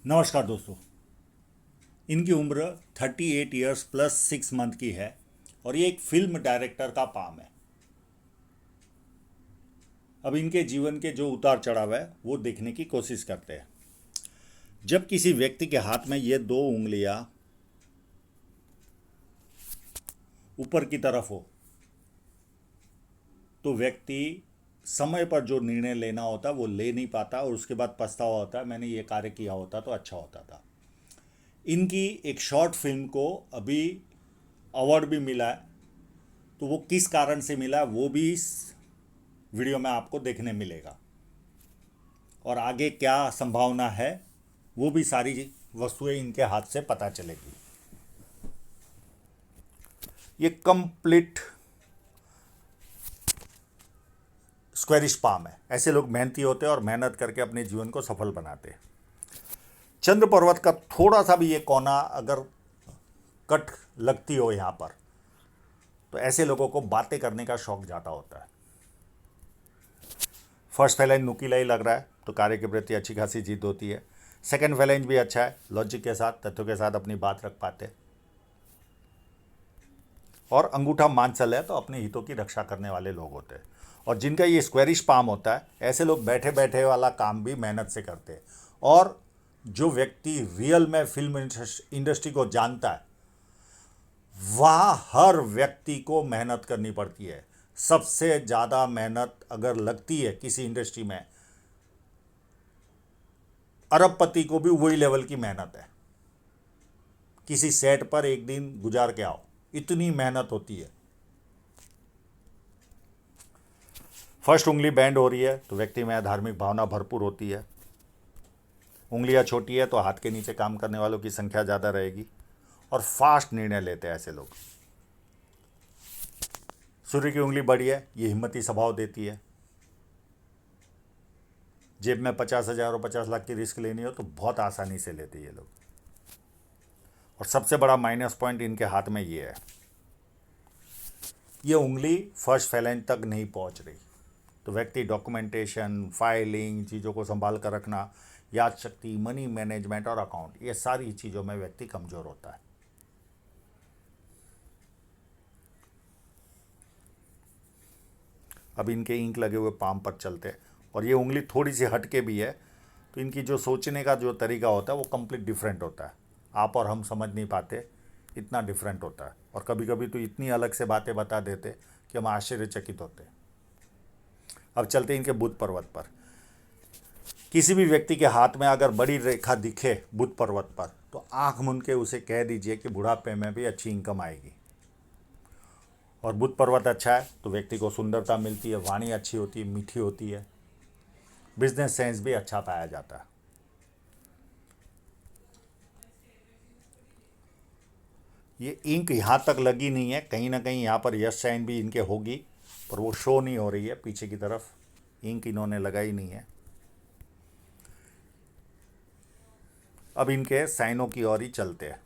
नमस्कार दोस्तों। इनकी उम्र 38 ईयर्स प्लस 6 मंथ की है और ये एक फिल्म डायरेक्टर का काम है। अब इनके जीवन के जो उतार चढ़ाव है वो देखने की कोशिश करते हैं। जब किसी व्यक्ति के हाथ में ये दो उंगलियां ऊपर की तरफ हो तो व्यक्ति समय पर जो निर्णय लेना होता है वो ले नहीं पाता और उसके बाद पछतावा होता है, मैंने ये कार्य किया होता तो अच्छा होता था। इनकी एक शॉर्ट फिल्म को अभी अवार्ड भी मिला है, तो वो किस कारण से मिला वो भी इस वीडियो में आपको देखने मिलेगा और आगे क्या संभावना है वो भी सारी वस्तुएं इनके हाथ से पता चलेगी। ये कंप्लीट स्क्वेरिश पाम है। ऐसे लोग मेहनती होते हैं और मेहनत करके अपने जीवन को सफल बनाते हैं। चंद्र पर्वत का थोड़ा सा भी ये कोना अगर कट लगती हो यहाँ पर तो ऐसे लोगों को बातें करने का शौक ज़्यादा होता है। फर्स्ट फैलेंज नुकीला ही लग रहा है तो कार्य के प्रति अच्छी खासी जीत होती है। सेकंड फैलेंज भी अच्छा है, लॉजिक के साथ तथ्यों के साथ अपनी बात रख पाते। और अंगूठा मांसल है तो अपने हितों की रक्षा करने वाले लोग होते हैं। और जिनका ये स्क्वेरिश पाम होता है ऐसे लोग बैठे बैठे वाला काम भी मेहनत से करते हैं। और जो व्यक्ति रियल में फिल्म इंडस्ट्री को जानता है वहाँ हर व्यक्ति को मेहनत करनी पड़ती है। सबसे ज़्यादा मेहनत अगर लगती है किसी इंडस्ट्री में, अरबपति को भी वही लेवल की मेहनत है। किसी सेट पर एक दिन गुजार के आओ, इतनी मेहनत होती है। फर्स्ट उंगली बैंड हो रही है तो व्यक्ति में धार्मिक भावना भरपूर होती है। उंगलियां छोटी है तो हाथ के नीचे काम करने वालों की संख्या ज़्यादा रहेगी और फास्ट निर्णय लेते हैं ऐसे लोग। सूर्य की उंगली बड़ी है, ये हिम्मती स्वभाव देती है। जेब में 50,000 और 50 लाख की रिस्क लेनी हो तो बहुत आसानी से लेते ये लोग। और सबसे बड़ा माइनस पॉइंट इनके हाथ में ये है, ये उंगली फर्स्ट फैलेंज तक नहीं पहुंच रही तो व्यक्ति डॉक्यूमेंटेशन, फाइलिंग, चीज़ों को संभाल कर रखना, याद शक्ति, मनी मैनेजमेंट और अकाउंट, ये सारी चीज़ों में व्यक्ति कमज़ोर होता है। अब इनके इंक लगे हुए पाम पर चलते हैं और ये उंगली थोड़ी सी हटके भी है तो इनकी जो सोचने का जो तरीका होता है वो कंप्लीट डिफरेंट होता है। आप और हम समझ नहीं पाते, इतना डिफरेंट होता है। और कभी कभी तो इतनी अलग से बातें बता देते कि हम आश्चर्यचकित होते। अब चलते इनके बुध पर्वत पर। किसी भी व्यक्ति के हाथ में अगर बड़ी रेखा दिखे बुध पर्वत पर तो आंख मूंद के उसे कह दीजिए कि बुढ़ापे में भी अच्छी इनकम आएगी। और बुध पर्वत अच्छा है तो व्यक्ति को सुंदरता मिलती है, वाणी अच्छी होती है, मीठी होती है, बिजनेस सेंस भी अच्छा पाया जाता है। ये इंक यहाँ तक लगी नहीं है, कहीं ना कहीं यहाँ पर यस साइन भी इनके होगी पर वो शो नहीं हो रही है। पीछे की तरफ इंक इन्होंने लगाई नहीं है। अब इनके साइनों की ओर ही चलते हैं।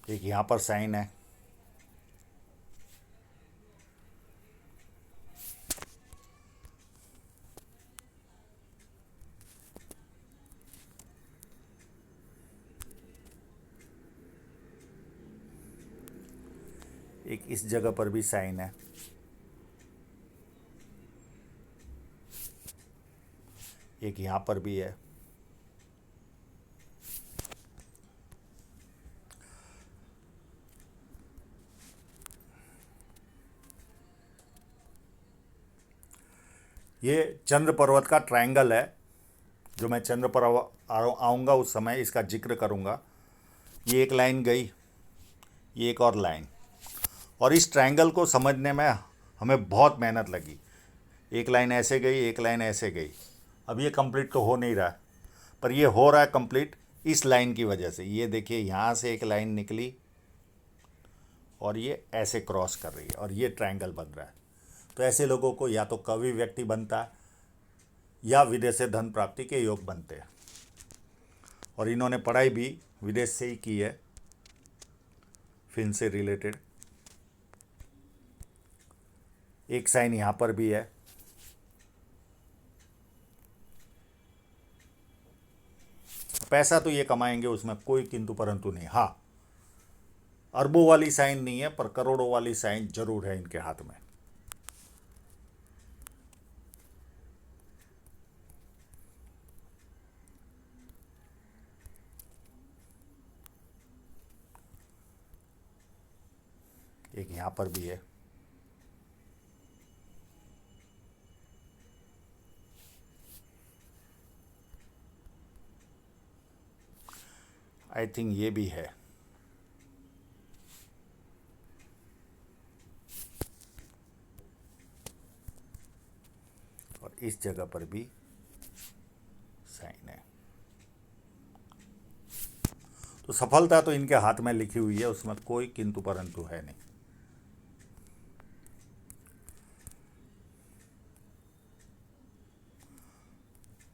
एक यहाँ पर साइन है, एक इस जगह पर भी साइन है, एक यहाँ पर भी है। ये चंद्र पर्वत का ट्रायंगल है। जो मैं चंद्र पर्वत आऊँगा उस समय इसका जिक्र करूँगा। ये एक लाइन गई, ये एक और लाइन, और इस ट्रायंगल को समझने में हमें बहुत मेहनत लगी। एक लाइन ऐसे गई, एक लाइन ऐसे गई। अब ये कंप्लीट तो हो नहीं रहा है पर ये हो रहा है कंप्लीट इस लाइन की वजह से। ये देखिए यहाँ से एक लाइन निकली और ये ऐसे क्रॉस कर रही है और ये ट्रायंगल बन रहा है। तो ऐसे लोगों को या तो कवि व्यक्ति बनता है या विदेश से धन प्राप्ति के योग बनते हैं। और इन्होंने पढ़ाई भी विदेश से ही की है, फिल्म से रिलेटेड। एक साइन यहाँ पर भी है। पैसा तो ये कमाएंगे, उसमें कोई किंतु परंतु नहीं। हाँ, अरबों वाली साइन नहीं है, पर करोड़ों वाली साइन जरूर है इनके हाथ में। एक यहाँ पर भी है। आई थिंक ये भी है। और इस जगह पर भी साइन है। तो सफलता तो इनके हाथ में लिखी हुई है, उसमें कोई किंतु परंतु है नहीं।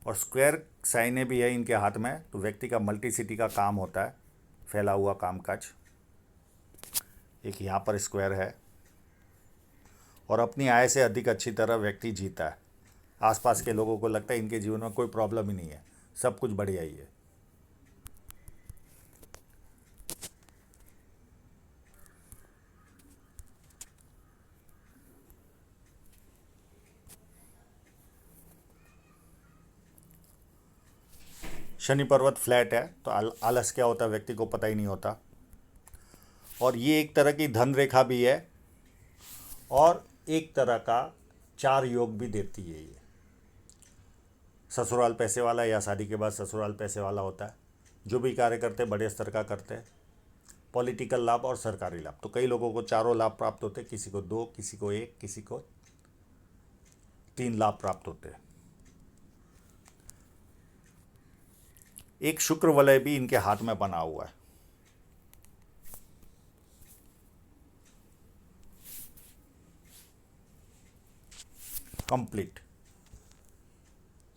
और स्क्वायर साइनें भी है इनके हाथ में, तो व्यक्ति का मल्टीसिटी का काम होता है, फैला हुआ कामकाज। एक यहाँ पर स्क्वायर है। और अपनी आय से अधिक अच्छी तरह व्यक्ति जीता है। आसपास के लोगों को लगता है इनके जीवन में कोई प्रॉब्लम ही नहीं है, सब कुछ बढ़िया ही है। शनि पर्वत फ्लैट है, तो आलस क्या होता है व्यक्ति को पता ही नहीं होता। और ये एक तरह की धन रेखा भी है, और एक तरह का चार योग भी देती है ये। ससुराल पैसे वाला, या शादी के बाद ससुराल पैसे वाला होता है। जो भी कार्य करते हैं बड़े स्तर का करते हैं। पॉलिटिकल लाभ और सरकारी लाभ, तो कई लोगों को चारों लाभ प्राप्त होते हैं, किसी को दो, किसी को एक, किसी को तीन लाभ प्राप्त होते हैं। एक शुक्र वलय भी इनके हाथ में बना हुआ है। कंप्लीट।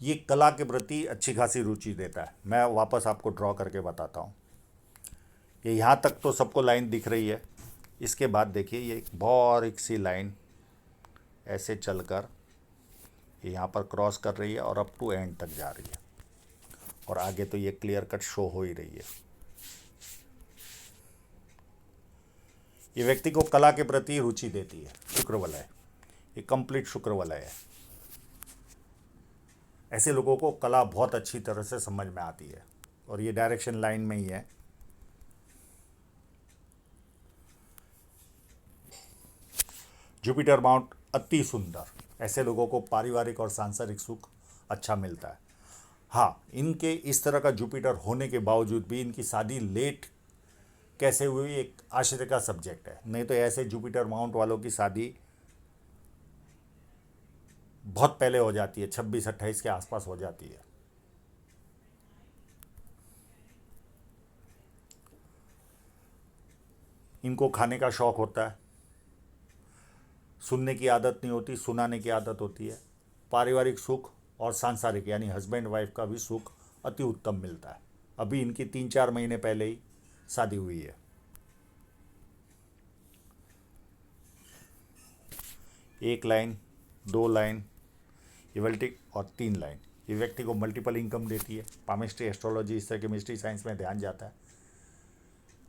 ये कला के प्रति अच्छी खासी रुचि देता है। मैं वापस आपको ड्रॉ करके बताता हूँ। ये यहाँ तक तो सबको लाइन दिख रही है। इसके बाद देखिए, ये एक बारीक सी लाइन ऐसे चलकर ये यहाँ पर क्रॉस कर रही है और अप टू एंड तक जा रही है। और आगे तो ये क्लियर कट शो हो ही रही है। ये व्यक्ति को कला के प्रति रुचि देती है। शुक्र वलय, ये कंप्लीट शुक्र वलय है। ऐसे लोगों को कला बहुत अच्छी तरह से समझ में आती है। और ये डायरेक्शन लाइन में ही है। जुपिटर माउंट अति सुंदर। ऐसे लोगों को पारिवारिक और सांसारिक सुख अच्छा मिलता है। हाँ, इनके इस तरह का जुपिटर होने के बावजूद भी इनकी शादी लेट कैसे हुई एक आश्चर्य का सब्जेक्ट है। नहीं तो ऐसे जुपिटर माउंट वालों की शादी बहुत पहले हो जाती है, 26-28 के आसपास हो जाती है। इनको खाने का शौक होता है। सुनने की आदत नहीं होती, सुनाने की आदत होती है। पारिवारिक सुख और सांसारिक यानी हस्बैंड वाइफ का भी सुख अति उत्तम मिलता है। अभी इनकी 3-4 महीने पहले ही शादी हुई है। एक लाइन, 2 लाइन, ये व्यक्ति और 3 लाइन, ये व्यक्ति को मल्टीपल इनकम देती है। पामिस्ट्री, एस्ट्रोलॉजी, इस तरह के मिस्ट्री साइंस में ध्यान जाता है।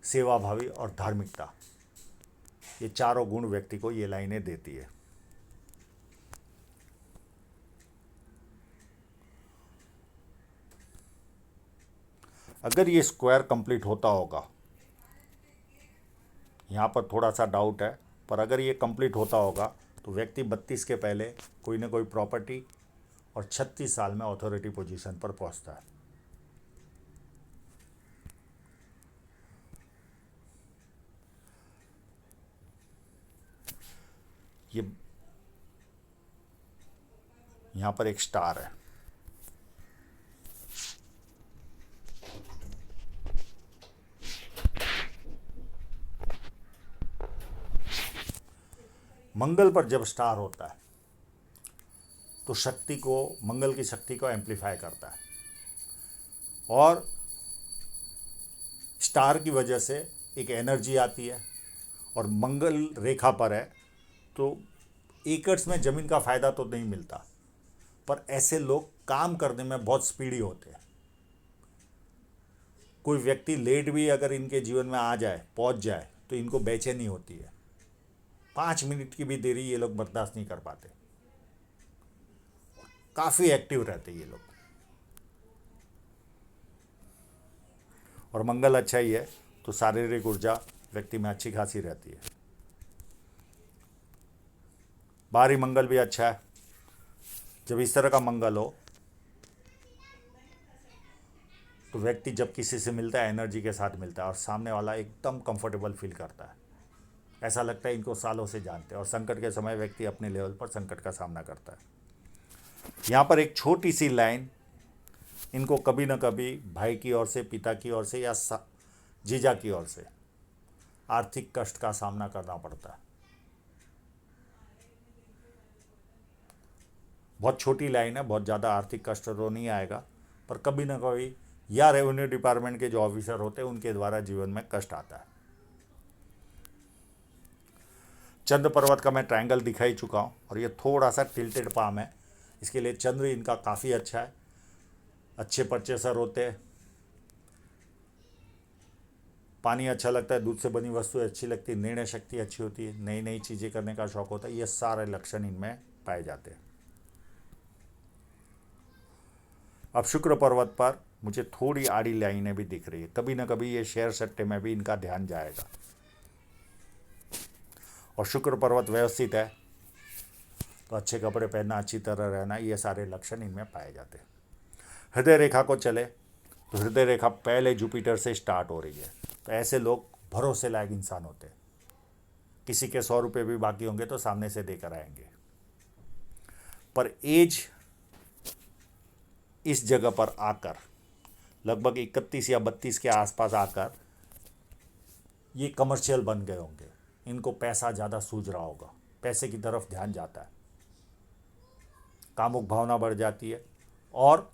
सेवा भावी और धार्मिकता, ये चारों गुण व्यक्ति को ये लाइनें देती है। अगर ये स्क्वायर कंप्लीट होता होगा, यहाँ पर थोड़ा सा डाउट है, पर अगर ये कंप्लीट होता होगा तो व्यक्ति 32 के पहले कोई ना कोई प्रॉपर्टी और 36 साल में अथॉरिटी पोजीशन पर पहुँचता है। ये यहाँ पर एक स्टार है। मंगल पर जब स्टार होता है तो शक्ति को, मंगल की शक्ति को एम्पलीफाई करता है। और स्टार की वजह से एक एनर्जी आती है, और मंगल रेखा पर है तो एकर्स में ज़मीन का फ़ायदा तो नहीं मिलता, पर ऐसे लोग काम करने में बहुत स्पीडी होते हैं। कोई व्यक्ति लेट भी अगर इनके जीवन में आ जाए, पहुंच जाए, तो इनको बेचैनी होती है। 5 मिनट की भी देरी ये लोग बर्दाश्त नहीं कर पाते। काफ़ी एक्टिव रहते ये लोग। और मंगल अच्छा ही है तो शारीरिक ऊर्जा व्यक्ति में अच्छी खासी रहती है। बाहरी मंगल भी अच्छा है। जब इस तरह का मंगल हो तो व्यक्ति जब किसी से मिलता है एनर्जी के साथ मिलता है और सामने वाला एकदम कंफर्टेबल फील करता है। ऐसा लगता है इनको सालों से जानते हैं और संकट के समय व्यक्ति अपने लेवल पर संकट का सामना करता है। यहाँ पर एक छोटी सी लाइन इनको कभी ना कभी भाई की ओर से, पिता की ओर से या जीजा की ओर से आर्थिक कष्ट का सामना करना पड़ता है। बहुत छोटी लाइन है, बहुत ज़्यादा आर्थिक कष्ट तो नहीं आएगा, पर कभी ना कभी या रेवेन्यू डिपार्टमेंट के जो ऑफिसर होते हैं उनके द्वारा जीवन में कष्ट आता है। चंद्र पर्वत का मैं ट्रायंगल दिखा ही चुका हूँ और ये थोड़ा सा टिल्टेड पाम है, इसके लिए चंद्र इनका काफ़ी अच्छा है। अच्छे परचेसर होते हैं, पानी अच्छा लगता है, दूध से बनी वस्तुएं अच्छी लगती है, निर्णय शक्ति अच्छी होती है, नई नई चीज़ें करने का शौक होता है। ये सारे लक्षण इनमें पाए जाते हैं। अब शुक्र पर्वत पर मुझे थोड़ी आड़ी लाइनें भी दिख रही है। कभी ना कभी ये शेयर सट्टे में भी इनका ध्यान जाएगा। और शुक्र पर्वत व्यवस्थित है तो अच्छे कपड़े पहनना, अच्छी तरह रहना, ये सारे लक्षण इनमें पाए जाते हैं। हृदय रेखा को चले तो हृदय रेखा पहले जुपिटर से स्टार्ट हो रही है, तो ऐसे लोग भरोसे लायक इंसान होते हैं। किसी के 100 रुपये भी बाकी होंगे तो सामने से देकर आएंगे। पर एज इस जगह पर आकर लगभग 31 या 32 के आसपास आकर ये कमर्शियल बन गए होंगे। इनको पैसा ज़्यादा सूझ रहा होगा, पैसे की तरफ ध्यान जाता है, कामुक भावना बढ़ जाती है और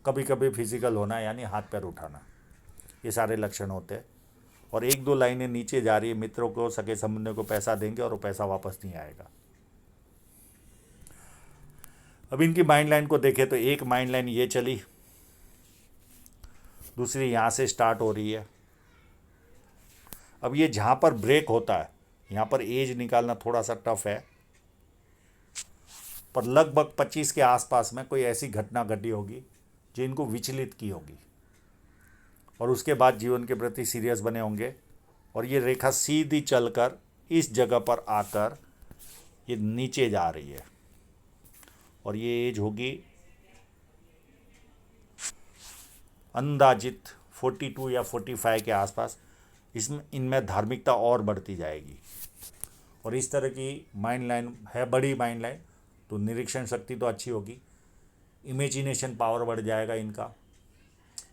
कभी कभी फिजिकल होना यानी हाथ पैर उठाना, ये सारे लक्षण होते हैं। और 1-2 लाइनें नीचे जा रही है, मित्रों को, सगे संबंधियों को पैसा देंगे और वो पैसा वापस नहीं आएगा। अब इनकी माइंड लाइन को देखें तो एक माइंड लाइन ये चली, दूसरी यहाँ से स्टार्ट हो रही है। अब ये जहाँ पर ब्रेक होता है यहाँ पर एज निकालना थोड़ा सा टफ है, पर लगभग 25 के आसपास में कोई ऐसी घटना घटी होगी जो इनको विचलित की होगी और उसके बाद जीवन के प्रति सीरियस बने होंगे। और ये रेखा सीधी चलकर इस जगह पर आकर ये नीचे जा रही है और ये एज होगी अंदाजित 42 या 45 के आसपास। इसमें इनमें धार्मिकता और बढ़ती जाएगी और इस तरह की माइंड लाइन है, बड़ी माइंड लाइन, तो निरीक्षण शक्ति तो अच्छी होगी, इमेजिनेशन पावर बढ़ जाएगा इनका,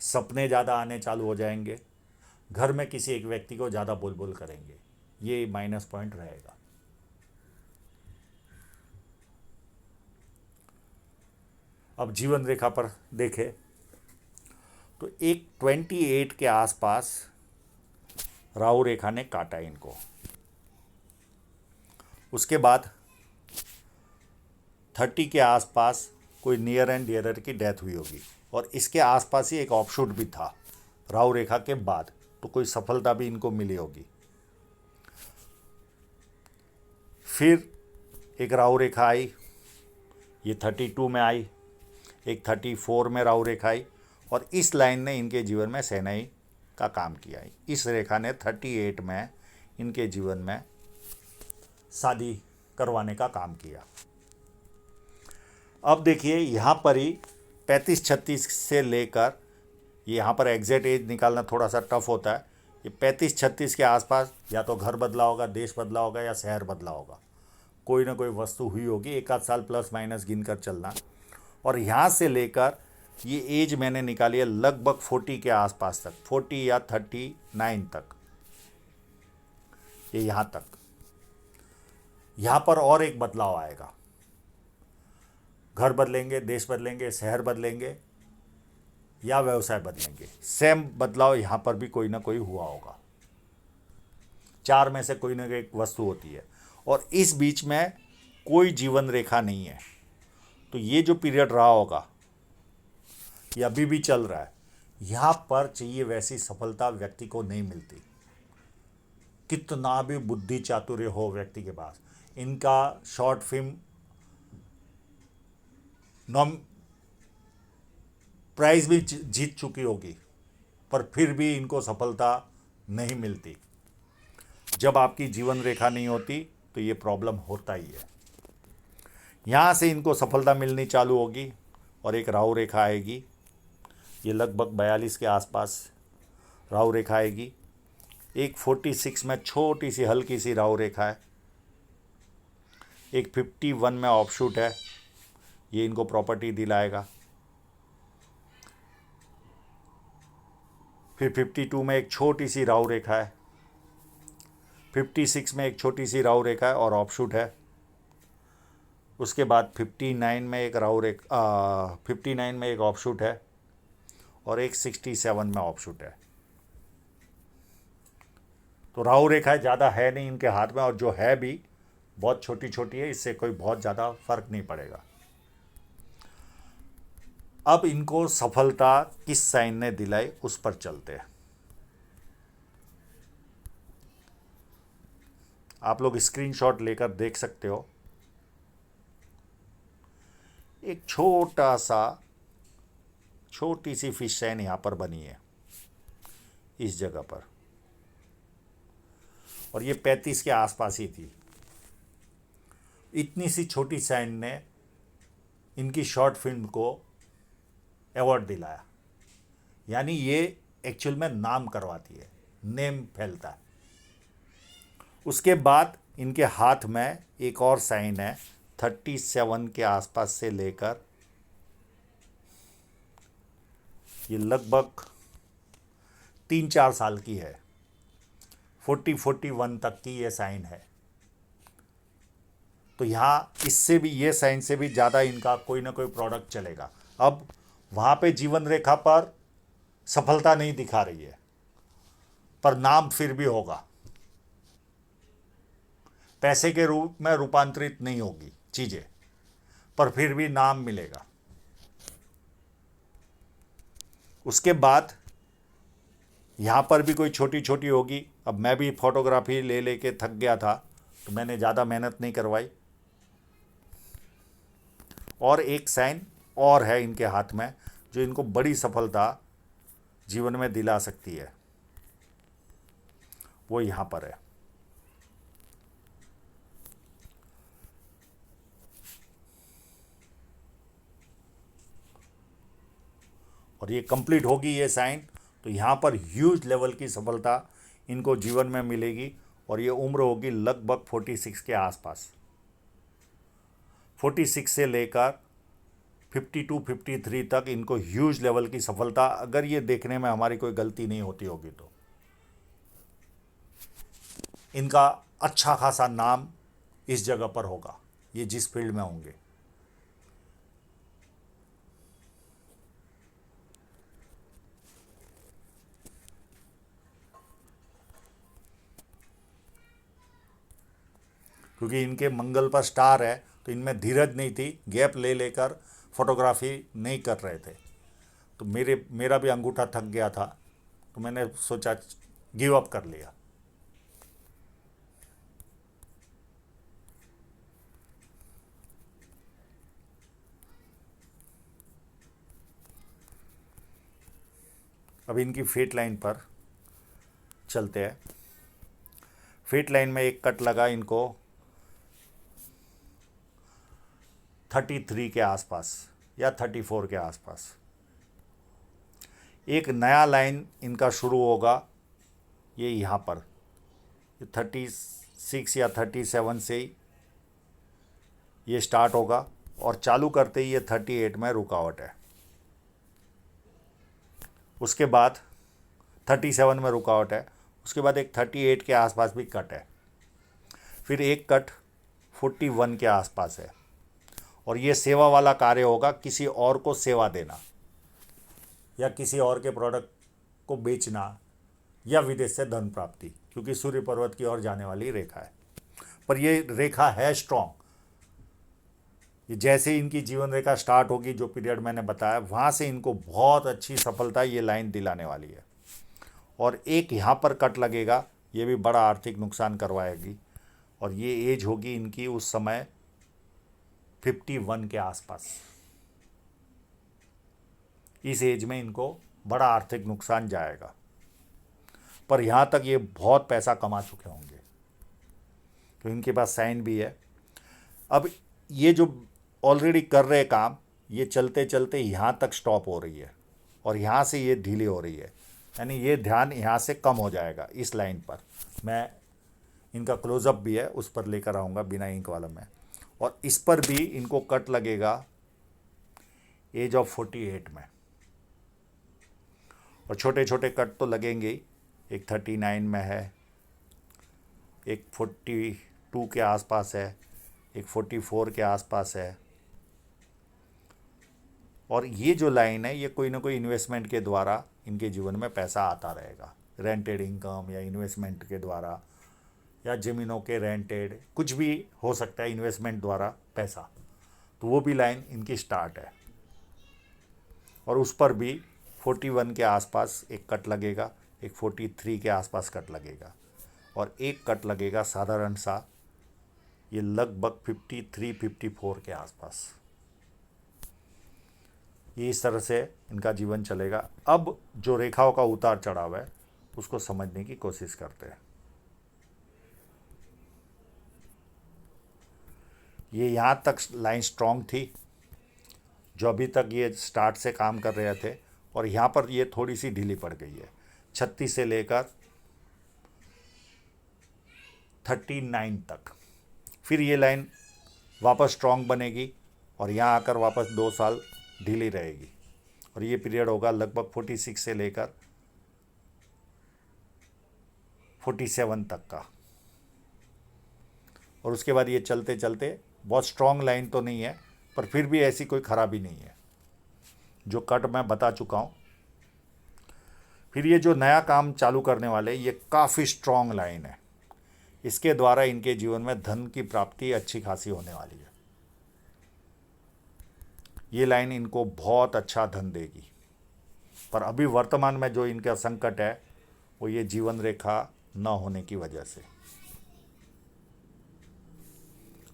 सपने ज़्यादा आने चालू हो जाएंगे, घर में किसी एक व्यक्ति को ज़्यादा बोल बोल करेंगे, ये माइनस पॉइंट रहेगा। अब जीवन रेखा पर देखें तो एक 28 के आसपास राहु रेखा ने काटा इनको। उसके बाद 30 के आसपास कोई नियर एंड डियरर की डेथ हुई होगी और इसके आसपास ही एक ऑफशूट भी था राहु रेखा के बाद, तो कोई सफलता भी इनको मिली होगी। फिर एक राहु रेखा आई, ये 32 में आई, एक 34 में राहु रेखा आई और इस लाइन ने इनके जीवन में सेनाई का काम किया। इस रेखा ने 38 में इनके जीवन में शादी करवाने का काम किया। अब देखिए यहाँ पर ही 35-36 से लेकर, यहाँ पर एग्जैक्ट एज निकालना थोड़ा सा टफ होता है, ये 35-36 के आसपास या तो घर बदला होगा, देश बदला होगा या शहर बदला होगा, कोई ना कोई वस्तु हुई होगी, 1 आध साल प्लस माइनस गिन कर चलना। और यहाँ से लेकर ये एज मैंने निकाली है लगभग 40 के आसपास तक, 40 या 39 तक, ये यहाँ तक। यहाँ पर और एक बदलाव आएगा, घर बदलेंगे, देश बदलेंगे, शहर बदलेंगे या व्यवसाय बदलेंगे, सेम बदलाव यहाँ पर भी कोई ना कोई हुआ होगा। चार में से कोई ना कोई एक वस्तु होती है, और इस बीच में कोई जीवन रेखा नहीं है। तो ये जो पीरियड रहा होगा, ये अभी भी चल रहा है, यहाँ पर चाहिए वैसी सफलता व्यक्ति को नहीं मिलती, कितना भी बुद्धि चातुर्य हो व्यक्ति के पास। इनका शॉर्ट फिल्म नॉम प्राइज भी जीत चुकी होगी, पर फिर भी इनको सफलता नहीं मिलती। जब आपकी जीवन रेखा नहीं होती तो ये प्रॉब्लम होता ही है। यहाँ से इनको सफलता मिलनी चालू होगी और एक राहु रेखा आएगी, ये लगभग 42 के आसपास राहु रेखा आएगी। एक 46 में छोटी सी हल्की सी राहु रेखा है, एक 51 में ऑफशूट है, ये इनको प्रॉपर्टी दिलाएगा। फिर 52 में एक छोटी सी राहु रेखा है, 56 में एक छोटी सी राहु रेखा है और ऑफशूट है। उसके बाद 59 में एक राहु रेखा 59 में एक ऑफशूट है और एक 67 में ऑफशूट है। तो राहु रेखा ज़्यादा है नहीं इनके हाथ में, और जो है भी बहुत छोटी छोटी है, इससे कोई बहुत ज़्यादा फर्क नहीं पड़ेगा। अब इनको सफलता किस साइन ने दिलाई उस पर चलते हैं। आप लोग स्क्रीनशॉट लेकर देख सकते हो। एक छोटी सी फिश साइन यहां पर बनी है इस जगह पर, और ये 35 के आसपास ही थी। इतनी सी छोटी साइन ने इनकी शॉर्ट फिल्म को अवार्ड दिलाया, यानी ये एक्चुअल में नाम करवाती है, नेम फैलता है। उसके बाद इनके हाथ में एक और साइन है 37 के आसपास से लेकर ये लगभग 3-4 साल की है, 40-41 तक की ये साइन है। तो यहाँ इससे भी, ये साइन से भी ज़्यादा इनका कोई ना कोई प्रोडक्ट चलेगा। अब वहाँ पे जीवन रेखा पर सफलता नहीं दिखा रही है, पर नाम फिर भी होगा, पैसे के रूप में रूपांतरित नहीं होगी चीज़ें, पर फिर भी नाम मिलेगा। उसके बाद यहाँ पर भी कोई छोटी छोटी होगी। अब मैं भी फोटोग्राफी ले लेके थक गया था, तो मैंने ज़्यादा मेहनत नहीं करवाई। और एक साइन और है इनके हाथ में जो इनको बड़ी सफलता जीवन में दिला सकती है, वो यहाँ पर है। और ये कंप्लीट होगी ये साइन, तो यहाँ पर ह्यूज लेवल की सफलता इनको जीवन में मिलेगी। और ये उम्र होगी लगभग 46 के आसपास, 46 से लेकर 52-53 तक इनको ह्यूज लेवल की सफलता, अगर ये देखने में हमारी कोई गलती नहीं होती होगी तो इनका अच्छा खासा नाम इस जगह पर होगा, ये जिस फील्ड में होंगे। क्योंकि इनके मंगल पर स्टार है, तो इनमें धीरज नहीं थी, गैप ले लेकर फोटोग्राफी नहीं कर रहे थे। तो मेरा भी अंगूठा थक गया था, तो मैंने सोचा गिव अप कर लिया। अब इनकी फेट लाइन पर चलते हैं। फेट लाइन में एक कट लगा इनको 33 के आसपास या 34 के आसपास। एक नया लाइन इनका शुरू होगा, ये यहाँ पर 36 या 37 से ही ये स्टार्ट होगा, और चालू करते ही ये 38 में रुकावट है। उसके बाद 37 में रुकावट है, उसके बाद एक 38 के आसपास भी कट है, फिर एक कट 41 के आसपास है। और ये सेवा वाला कार्य होगा, किसी और को सेवा देना या किसी और के प्रोडक्ट को बेचना या विदेश से धन प्राप्ति, क्योंकि सूर्य पर्वत की ओर जाने वाली रेखा है। पर ये रेखा है स्ट्रांग। ये जैसे इनकी जीवन रेखा स्टार्ट होगी, जो पीरियड मैंने बताया, वहाँ से इनको बहुत अच्छी सफलता ये लाइन दिलाने वाली है। और एक यहाँ पर कट लगेगा, ये भी बड़ा आर्थिक नुकसान करवाएगी। और ये एज होगी इनकी उस समय 51 के आसपास। इस एज में इनको बड़ा आर्थिक नुकसान जाएगा। पर यहाँ तक ये बहुत पैसा कमा चुके होंगे, तो इनके पास साइन भी है। अब ये जो ऑलरेडी कर रहे काम, ये चलते चलते यहाँ तक स्टॉप हो रही है और यहाँ से ये ढीली हो रही है, यानी ये ध्यान यहाँ से कम हो जाएगा इस लाइन पर। मैं इनका क्लोजअप भी है, उस पर लेकर आऊँगा बिना इंक वाला में। और इस पर भी इनको कट लगेगा एज ऑफ 48 में। और छोटे छोटे कट तो लगेंगे ही, एक 39 में है, एक 42 के आसपास है, एक 44 के आसपास है। और ये जो लाइन है, ये कोई ना कोई इन्वेस्टमेंट के द्वारा इनके जीवन में पैसा आता रहेगा, रेंटेड इनकम या इन्वेस्टमेंट के द्वारा, या ज़मीनों के रेंटेड, कुछ भी हो सकता है इन्वेस्टमेंट द्वारा पैसा। तो वो भी लाइन इनकी स्टार्ट है। और उस पर भी 41 के आसपास एक कट लगेगा, एक 43 के आसपास कट लगेगा, और एक कट लगेगा साधारण सा, ये लगभग 53-54 के आसपास। ये इस तरह से इनका जीवन चलेगा। अब जो रेखाओं का उतार चढ़ाव है उसको समझने की कोशिश करते हैं। ये यहाँ तक लाइन स्ट्रांग थी, जो अभी तक ये स्टार्ट से काम कर रहे थे, और यहाँ पर ये थोड़ी सी ढीली पड़ गई है 36 से लेकर 39 तक। फिर ये लाइन वापस स्ट्रांग बनेगी और यहाँ आकर वापस 2 साल ढीली रहेगी। और ये पीरियड होगा लगभग 46 से लेकर 47 तक का। और उसके बाद ये चलते चलते, बहुत स्ट्रांग लाइन तो नहीं है, पर फिर भी ऐसी कोई खराबी नहीं है, जो कट मैं बता चुका हूँ। फिर ये जो नया काम चालू करने वाले, ये काफ़ी स्ट्रांग लाइन है। इसके द्वारा इनके जीवन में धन की प्राप्ति अच्छी खासी होने वाली है। ये लाइन इनको बहुत अच्छा धन देगी। पर अभी वर्तमान में जो इनका संकट है, वो ये जीवन रेखा न होने की वजह से।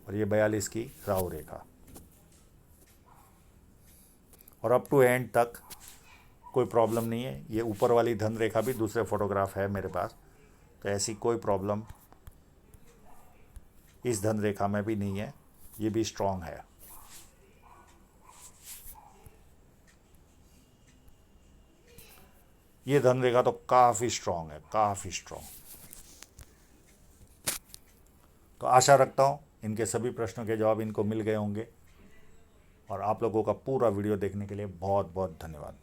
और ये 42 की राहु रेखा। और अप टू एंड तक कोई प्रॉब्लम नहीं है। ये ऊपर वाली धन रेखा भी दूसरे फोटोग्राफ है मेरे पास, तो ऐसी कोई प्रॉब्लम इस धन रेखा में भी नहीं है। ये भी स्ट्रांग है। ये धन रेखा तो काफ़ी स्ट्रांग है, काफ़ी स्ट्रांग। तो आशा रखता हूँ इनके सभी प्रश्नों के जवाब इनको मिल गए होंगे। और आप लोगों का पूरा वीडियो देखने के लिए बहुत बहुत धन्यवाद।